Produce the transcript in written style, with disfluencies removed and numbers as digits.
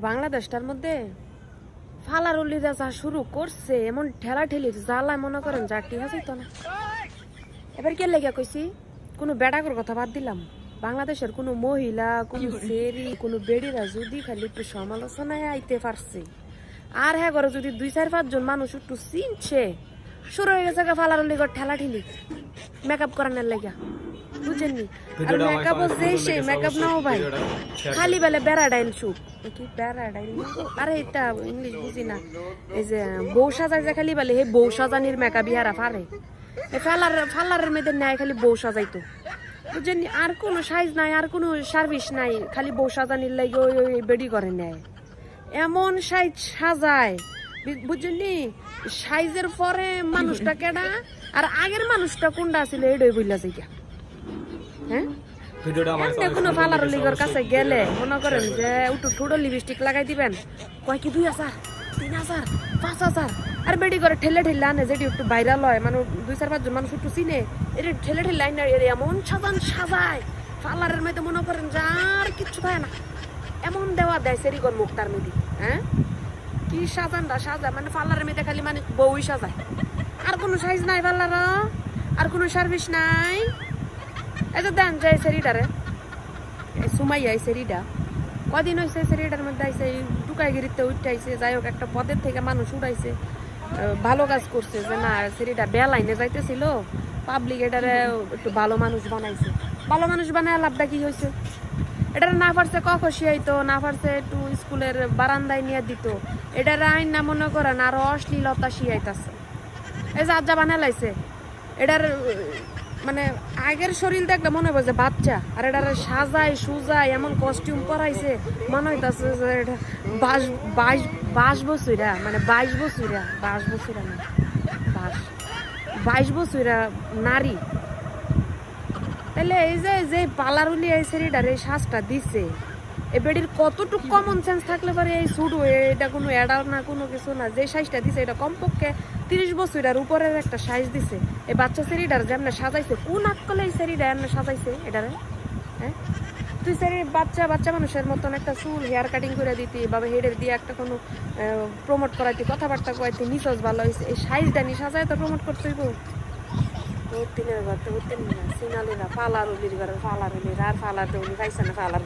বাংলাদেশটার মধ্যে ফালারুলিরা যা শুরু করছে এমন ঠেলা ঠেলির জ্বালায় মনে করেন যা টিহা যাইতো না। এবার কে লেগে কইছি কোনো বেড়াকর কথা বাদ দিলাম, বাংলাদেশের কোনো মহিলা কোনো সেরি কোনো বেড়িরা যদি খালি একটু সমালোচনায় আইতে পারছে আর হ্যাঁ করে যদি 2-4-5 জন মানুষ একটু চিনছে, শুরু হয়ে গেছে ফালারুলি ঠেলা ঠেলি মেকআপ করানোর লেগা, বুঝেননি? আর মেকআপ যেই সেই মেকআপ নাও ভাই, খালি বেলে বেড়াডাইল শুক কি বেড়াডাইল, আরে এটা ইংলিশ বুঝি না, এই যে বউ সাজায় যে খালি বেলে হে বউ সাজানির মেকআপ ইহারা পারে, ফালারের মেয়েদের নেয় খালি বউ সাজাইতো, বুঝেননি? আর কোনো সাইজ নাই, আর কোনো সার্ভিস নাই, খালি বউ সাজানির লাগে ওই বেডি করে নেয়, এমন সাইজ সাজায়, বুঝেননি? সাইজের পরে মানুষটা কেডা আর আগের মানুষটা কোনটা ছিল এটাই বইলা যাইয়া। হ্যাঁ, কোনো ফালারুলিগর কাছে গেলে মনে করেন যে উঠু ঠুডো লিপস্টিক লাগাই দিবেন, কয় কি 2000 3000 5000, আর বেডি করে ঠেলে ঠেলে আনে যেটি একটু ভাইরাল হয়, মানে 2-4-5 জন মানুষ একটু চিনে, এটা ঠেলে ঠেলে আইনা এমন সাজায় ফালারের মেয়েতে মনে করেন যে আর কিচ্ছু থাকে না, এমন দেওয়া দেয় সেরিগর মুক্তার মেয়েদি। হ্যাঁ, কি সাজায় মানে ফালারের মেয়েতে খালি মানে বউই সাজায়, আর কোনো সাইজ নাই ফালার, আর কোনো সার্ভিস নাই। এই যে দেন যে সেরিডারে সুমাইয়া এই সেরিডা কদিন হয়েছে, সেরিডার মধ্যে আইসে টুকাইগিরিতে উঠাইছে, যাই হোক একটা পদের থেকে মানুষ উঠাইছে, ভালো কাজ করছে যে না সেরিডা বেলাইনে যাইতেছিল, পাবলিক এটারে একটু ভালো মানুষ বানাইছে, ভালো মানুষ বানায় লাভটা কি হয়েছে? এটার না পারছে কখসিয়াইতো, না পারছে একটু স্কুলের বারান্দায় নিয়ে দিত, এটার আইন না মনে করেন আরো অশ্লীলতা শিয়াইতেছে, এই যে আজ্জা বানায় লাইছে, এটার মানে আগের শরীর দেখলে মনে হয় যে বাচ্চা, আর এটা সাজায় সুজায় এমন কস্টিউম পরাইছে মনে হইতাছে যে এটা 22 বছরা, মানে 22 বছরা, 22 বছরা নারী। তাহলে এই যে পালারুলি এই সেরিডার এই শ্বাসটা দিচ্ছে, এই বেডির কতটুকু কমন সেন্স থাকলে পারে এই শুরু এটা কোনো অ্যাডাল না কোনো কিছু না, যে সাইজটা দিছে এটা কমপক্ষে 30 বছরের উপরের একটা সাইজ দিছে। এই বাচ্চা সেরিডার যেমন সাজাইছে, কোন আকলে এই সেরিডা এমন সাজাইছে এটারে? হ্যাঁ, তুই সেরি বাচ্চা মানুষের মতন একটা চুল হেয়ার কাটিং করে দিতি, বাবা হেডের দিয়ে একটা কোনো প্রমোট করাইতি, কথাবার্তা কয়াইতি, নিচজ ভালো হয়েছে, এই সাইজটা নি সাজায় তো প্রমোট করতে হইব। সিনালিরা ফালারুলির ঘরে ফালারুলির আর ফালার উনি পাইছে না ফালার